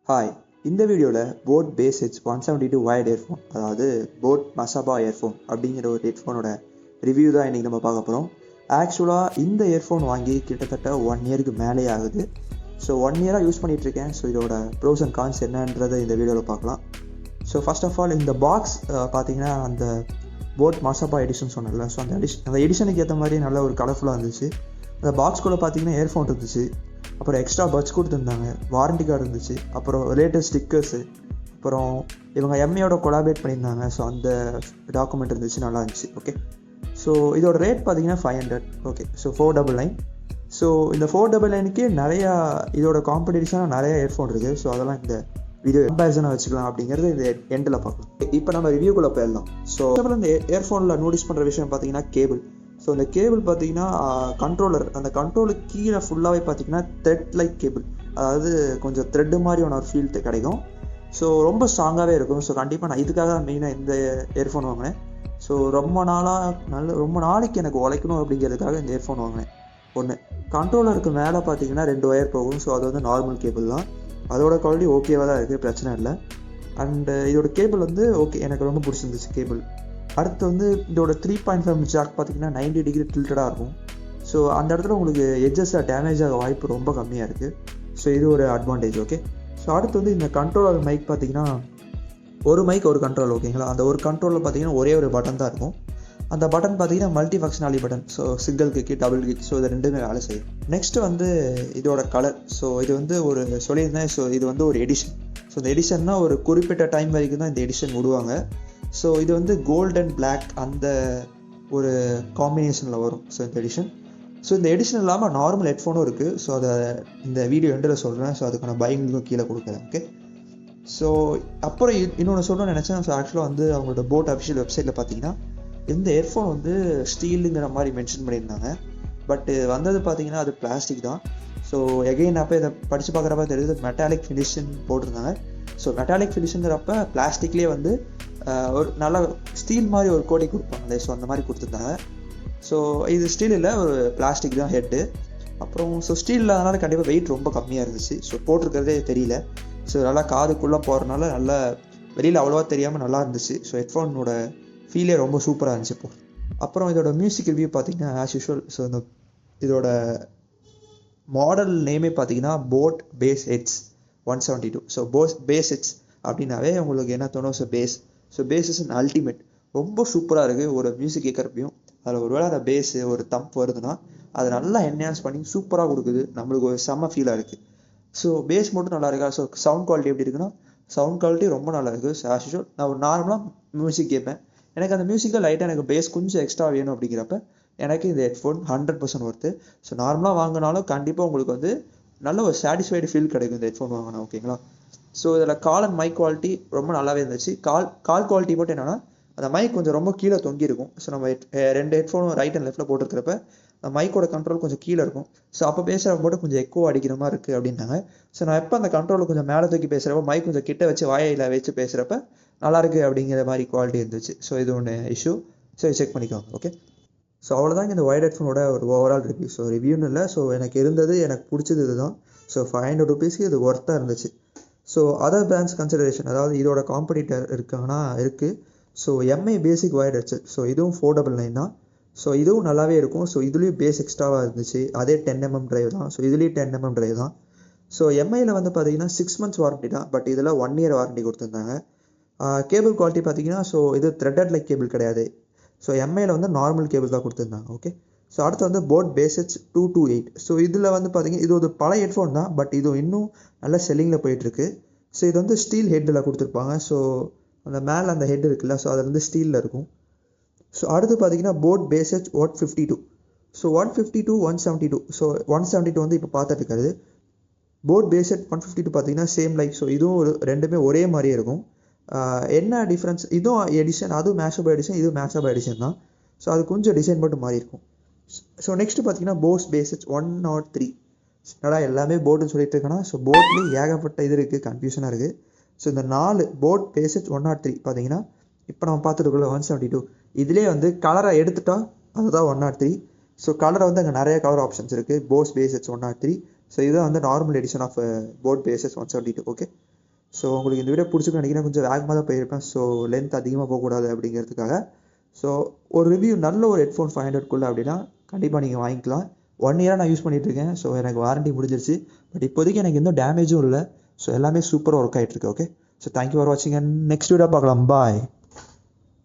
Hi, இந்த வீடியோவில் boAt bass H 172 wired earphone, அதாவது போட் மசாபா இயர்ஃபோன் அப்படிங்கிற ஒரு ஹெட்ஃபோனோட ரிவ்யூ தான் இன்றைக்கி நம்ம பார்க்க போகிறோம். ஆக்சுவலாக இந்த இயர்ஃபோன் வாங்கி கிட்டத்தட்ட 1 இயருக்கு மேலே ஆகுது. ஸோ 1 இயராக யூஸ் பண்ணிகிட்ருக்கேன். ஸோ இதோட ப்ரோஸ் அண்ட் கான்ஸ் என்னன்றதை இந்த வீடியோவில் பார்க்கலாம். ஸோ ஃபர்ஸ்ட் ஆஃப் ஆல் இந்த பாக்ஸ் பார்த்தீங்கன்னா அந்த போட் மசாபா எடிஷன் சொன்னல, ஸோ அந்த எடிஷனுக்கு ஏற்ற மாதிரி நல்ல ஒரு கலர்ஃபுல்லாக இருந்துச்சு. அந்த பாக்ஸ்குள்ளே பார்த்தீங்கன்னா இயர்ஃபோன் இருந்துச்சு, அப்புறம் எக்ஸ்ட்ரா பட்ஸ் கொடுத்துருந்தாங்க, வாரண்டி கார்டு இருந்துச்சு, அப்புறம் லேட்டஸ்ட் ஸ்டிக்கர்ஸு, அப்புறம் இவங்க எம்ஐயோட கொலாபரேட் பண்ணியிருந்தாங்க. ஸோ அந்த டாக்குமெண்ட் இருந்துச்சு, நல்லா இருந்துச்சு. ஓகே, ஸோ இதோட ரேட் பார்த்தீங்கன்னா 500. Okay, so 499. ஸோ இந்த 499க்கு நிறையா இதோட காம்படிஷனாக நிறைய இயர்ஃபோன் இருக்குது. ஸோ அதெல்லாம் இந்த வீடியோ கம்பேரிசனாக வச்சுக்கலாம் அப்படிங்கிறது இந்த எண்டில் பார்க்கலாம். இப்போ நம்ம ரிவ்யூக்குள்ளே போயிடலாம். ஸோ இந்த இயர்ஃபோனில் நோட்டீஸ் பண்ணுற விஷயம் பார்த்தீங்கன்னா கேபிள். ஸோ இந்த கேபிள் பார்த்தீங்கன்னா கண்ட்ரோலர், அந்த கண்ட்ரோலுக்கு கீழே ஃபுல்லாகவே பார்த்தீங்கன்னா த்ரெட் லைக் கேபிள், அதாவது கொஞ்சம் த்ரெட்டு மாதிரியான ஒரு ஃபீல் கிடைக்கும். ஸோ ரொம்ப ஸ்ட்ராங்காகவே இருக்கும். ஸோ கண்டிப்பாக நான் இதுக்காக மெயினாக இந்த இயர்ஃபோன் வாங்கினேன். ஸோ ரொம்ப நாளைக்கு எனக்கு உழைக்கணும் அப்படிங்கிறதுக்காக இந்த இயர்ஃபோன் வாங்கினேன். ஒன்று, கண்ட்ரோலருக்கு மேலே பார்த்தீங்கன்னா 2 ஒயர் போகும். ஸோ அது வந்து நார்மல் கேபிள் தான், அதோட குவாலிட்டி ஓகேவாக தான் இருக்குது, பிரச்சனை இல்லை. அண்டு இதோட கேபிள் வந்து ஓகே, எனக்கு ரொம்ப பிடிச்சிருந்துச்சு கேபிள். அடுத்து வந்து இதோட 3.5 ஜாக் பார்த்தீங்கன்னா 90 டிகிரி டில்ட்டடாக இருக்கும். ஸோ அந்த இடத்துல உங்களுக்கு எட்ஜஸாக டேமேஜ் ஆக வாய்ப்பு ரொம்ப கம்மியாக இருக்குது. ஸோ இது ஒரு அட்வான்டேஜ். ஓகே, ஸோ அடுத்து வந்து இந்த கண்ட்ரோலர் மைக் பார்த்தீங்கன்னா ஒரு மைக் ஒரு கண்ட்ரோல். ஓகேங்களா, அந்த ஒரு கண்ட்ரோலில் பார்த்தீங்கன்னா ஒரே ஒரு பட்டன் தான் இருக்கும். அந்த பட்டன் பார்த்தீங்கன்னா multi functionality button. So single kick, double kick, so இது ரெண்டுமே வேலை செய்யும். நெக்ஸ்ட்டு வந்து இதோட கலர். ஸோ இது வந்து ஒரு சொல்லியிருந்தேன், ஸோ இது வந்து ஒரு எடிஷன். ஸோ இந்த எடிஷன்னா ஒரு குறிப்பிட்ட டைம் வரைக்கும் தான் இந்த எடிஷன் விடுவாங்க. ஸோ இது வந்து கோல்ட் அண்ட் பிளாக் அந்த ஒரு காம்பினேஷனில் வரும். ஸோ இந்த எடிஷன். ஸோ இந்த எடிஷன் இல்லாமல் நார்மல் ஹெட்ஃபோனும் இருக்குது. ஸோ அதை இந்த வீடியோ எண்டில் சொல்கிறேன். ஸோ அதுக்கான பைங்கும் கீழே கொடுக்குறேன். ஓகே, ஸோ அப்புறம் இன்னொன்று சொல்லணும்னு நினச்சேன். ஸோ ஆக்சுவலாக வந்து அவங்களோட போட் அஃபிஷியல் வெப்சைட்டில் பார்த்தீங்கன்னா இந்த ஹெட்ஃபோன் வந்து ஸ்டீலுங்கிற மாதிரி மென்ஷன் பண்ணியிருந்தாங்க. பட் வந்தது பார்த்தீங்கன்னா அது பிளாஸ்டிக் தான். ஸோ எகெயின் அப்போ இதை படித்து பார்க்குறப்ப தெரியுது மெட்டாலிக் ஃபினிஷிங் போட்டிருந்தாங்க. ஸோ மெட்டாலிக் ஃபினிஷுங்கிறப்ப பிளாஸ்டிக்லேயே வந்து ஒரு நல்ல ஸ்டீல் மாதிரி ஒரு கோட்டிங் கொடுப்பாங்களே, ஸோ அந்த மாதிரி கொடுத்துருந்தாங்க. ஸோ இது ஸ்டீல் இல்லை, ஒரு பிளாஸ்டிக் தான் ஹெட்டு. அப்புறம் ஸோ ஸ்டீல் இல்லாதனால கண்டிப்பாக வெயிட் ரொம்ப கம்மியாக இருந்துச்சு. ஸோ போட்டிருக்கிறதே தெரியல. ஸோ நல்லா காதுக்குள்ளே போகிறனால நல்லா வெளியில் அவ்வளோவா தெரியாமல் நல்லா இருந்துச்சு. ஸோ ஹெட்ஃபோனோட ஃபீலே ரொம்ப சூப்பராக இருந்துச்சு. இப்போ அப்புறம் இதோட மியூசிக் ரிவ்யூ பார்த்தீங்கன்னா ஆஸ் யூஷுவல். ஸோ இதோட மாடல் நேமே பார்த்தீங்கன்னா boAt bass heads 172. So bass heads அப்படின்னாவே உங்களுக்கு என்ன தோணும்? So bass is an ultimate. ரொம்ப சூப்பராக இருக்குது. ஒரு மியூசிக் கேட்குறப்பையும் அதில் ஒரு வேளை அந்த பேஸு ஒரு தம்ப் வருதுன்னா அதை நல்லா என்ஹான்ஸ் பண்ணி சூப்பராக கொடுக்குது. நம்மளுக்கு ஒரு செம்ம ஃபீலாக இருக்குது. ஸோ பேஸ் மட்டும் நல்லா இருக்கா? ஸோ சவுண்ட் குவாலிட்டி எப்படி இருக்குன்னா, சவுண்ட் குவாலிட்டி ரொம்ப நல்லா இருக்குது. ஸோ ஆஸ் யூஷுவல் நான் ஒரு நார்மலாக மியூசிக் கேட்பேன், எனக்கு அந்த மியூசிக்கில் லைட்டாக எனக்கு பேஸ் கொஞ்சம் எக்ஸ்ட்ரா வேணும் அப்படிங்கிறப்ப எனக்கு இந்த ஹெட்ஃபோன் 100% ஒர்த்து. ஸோ நார்மலாக வாங்கினாலும் கண்டிப்பாக உங்களுக்கு வந்து நல்ல ஒரு சாட்டிஸ்ஃபைடு ஃபீல் கிடைக்கும் இந்த ஹெட்ஃபோன் வாங்கினா. ஓகேங்களா, ஸோ இதில் கால் அண்ட் மைக் குவாலிட்டி ரொம்ப நல்லாவே இருந்துச்சு. கால் குவாலிட்டி மட்டும் என்னென்னா அந்த மைக் கொஞ்சம் ரொம்ப கீழே தொங்கியிருக்கும். ஸோ நம்ம 2 ஹெட்ஃபோனும் ரைட் அண்ட் லெஃப்ட்டில் போட்டுருக்கிறப்ப அந்த மைக்கோட கண்ட்ரோல் கொஞ்சம் கீழே இருக்கும். ஸோ அப்போ பேசுகிறப்ப மட்டும் கொஞ்சம் எக்கோ அடிக்கிற மாதிரி இருக்குது அப்படின்னாங்க. ஸோ நான் எப்போ அந்த கண்ட்ரோலில் கொஞ்சம் மேலே தூக்கி பேசுகிறப்ப மைக் கொஞ்சம் கிட்ட வச்சு வாயில் வச்சு பேசுகிறப்ப நல்லாயிருக்கு அப்படிங்கிற மாதிரி குவாலிட்டி இருந்துச்சு. ஸோ இது ஒன்று இஷ்யூ. ஸோ செக் பண்ணிக்கோங்க. ஓகே, ஸோ அவ்வளோதாங்க இந்த ஒயர்ட் ஹெட்ஃபோனோட ஒரு ஓவரால் ரிவ்யூ. ஸோ ரிவ்யூன்னு இல்லை, ஸோ எனக்கு பிடிச்சது இதுதான். ஸோ 500 ருபீஸ்க்கு இது ஒர்த்தாக இருந்துச்சு. ஸோ அதர் பிராண்ட்ஸ் கன்சிடரேஷன், அதாவது இதோட காம்படிட்டர் இருக்காங்கன்னா இருக்குது. ஸோ எம்ஐ பேசிக் ஒயர்ட் ஹெட்செட், ஸோ இதுவும் 499 தான். ஸோ இதுவும் நல்லாவே இருக்கும். ஸோ இதுலேயும் பேஸ் எக்ஸ்ட்ராவாக இருந்துச்சு, அதே 10mm டிரைவ் தான். ஸோ இதுலேயும் 10mm டிரைவ் தான். ஸோ எம்ஐயில் வந்து பார்த்தீங்கன்னா 6 months வாரண்டி தான், பட் இதில் 1 year வாரண்டி கொடுத்துருந்தாங்க. கேபிள் குவாலிட்டி பார்த்தீங்கன்னா ஸோ இது த்ரெட்டட் லைக் கேபிள் கிடையாது. ஸோ எம்ஐயில் வந்து நார்மல் கேபிள் தான் கொடுத்துருந்தாங்க. ஓகே, ஸோ அடுத்து வந்து போட் பேஸ் ஹெட்ஸ் 228. ஸோ இதில் வந்து பார்த்தீங்கன்னா இது ஒரு பழைய ஹெட்ஃபோன் தான், பட் இது இன்னும் நல்ல செல்லிங்கில் போயிட்டுருக்கு. ஸோ இது வந்து ஸ்டீல் ஹெட்டில் கொடுத்துருப்பாங்க. ஸோ அந்த மேலே அந்த ஹெட் இருக்குல்ல, ஸோ அது வந்து ஸ்டீலில் இருக்கும். ஸோ அடுத்து பார்த்தீங்கன்னா boAt bass heads 152. So 152 172. So 172 வந்து இப்போ பார்த்துட்டு இருக்காது. போட் பேஸ் ஹெட் 152 பார்த்தீங்கன்னா சேம் லைக். ஸோ இதுவும் ரெண்டுமே ஒரே மாதிரியே இருக்கும். என்ன டிஃப்ரென்ஸ், இதுவும் எடிஷன், அதுவும் மேஷபா எடிஷன், இதுவும் மேஷபா எடிஷன் தான். ஸோ அது கொஞ்சம் டிசைன் மட்டும் மாறி இருக்கும். ஸோ நெக்ஸ்ட் பார்த்தீங்கன்னா போஸ் பேஸ் ஹெட்ஸ் 103. என்னடா எல்லாமே போட்டுன்னு சொல்லிட்டு இருக்கேன்னா, ஸோ போட்லேயும் ஏகப்பட்ட இது இருக்குது, கன்ஃபியூஷனாக இருக்குது. ஸோ இந்த 4 போட் பேஸ் ஹெட்ஸ் 103 பார்த்தீங்கன்னா இப்போ நம்ம பார்த்துருக்கோம்ல 172, இதிலே வந்து கலரை எடுத்துட்டா அதுதான் 103. ஸோ கலரை வந்து அங்கே நிறைய கலர் ஆப்ஷன்ஸ் இருக்குது. Bose base heads 103. ஸோ இதுதான் வந்து normal edition of boAt bass heads 172. Okay, so உங்களுக்கு இந்த வீடியோ பிடிச்சிருக்கு நினைக்கிறேன். கொஞ்சம் வேகமாக தான் போயிருப்பேன். ஸோ லென்த் அதிகமாக போகக்கூடாது அப்படிங்கிறதுக்காக. ஸோ ஒரு ரிவ்யூ நல்ல ஒரு ஹெட்ஃபோன் 500 அப்படின்னா கண்டிப்பாக நீங்கள் வாங்கிக்கலாம். 1 இயராக நான் யூஸ் பண்ணிகிட்டு இருக்கேன். ஸோ எனக்கு வாரண்டி முடிஞ்சிருச்சு. பட் இப்போதைக்கு எனக்கு எந்த டேமேஜும் இல்லை. ஸோ எல்லாமே சூப்பராக ஒர்க் ஆகிட்டு இருக்கு. ஓகே, ஸோ தேங்க்யூ ஃபார் வாட்சிங் அண்ட் நெக்ஸ்ட் வீடியோ பார்க்கலாம். பாய்.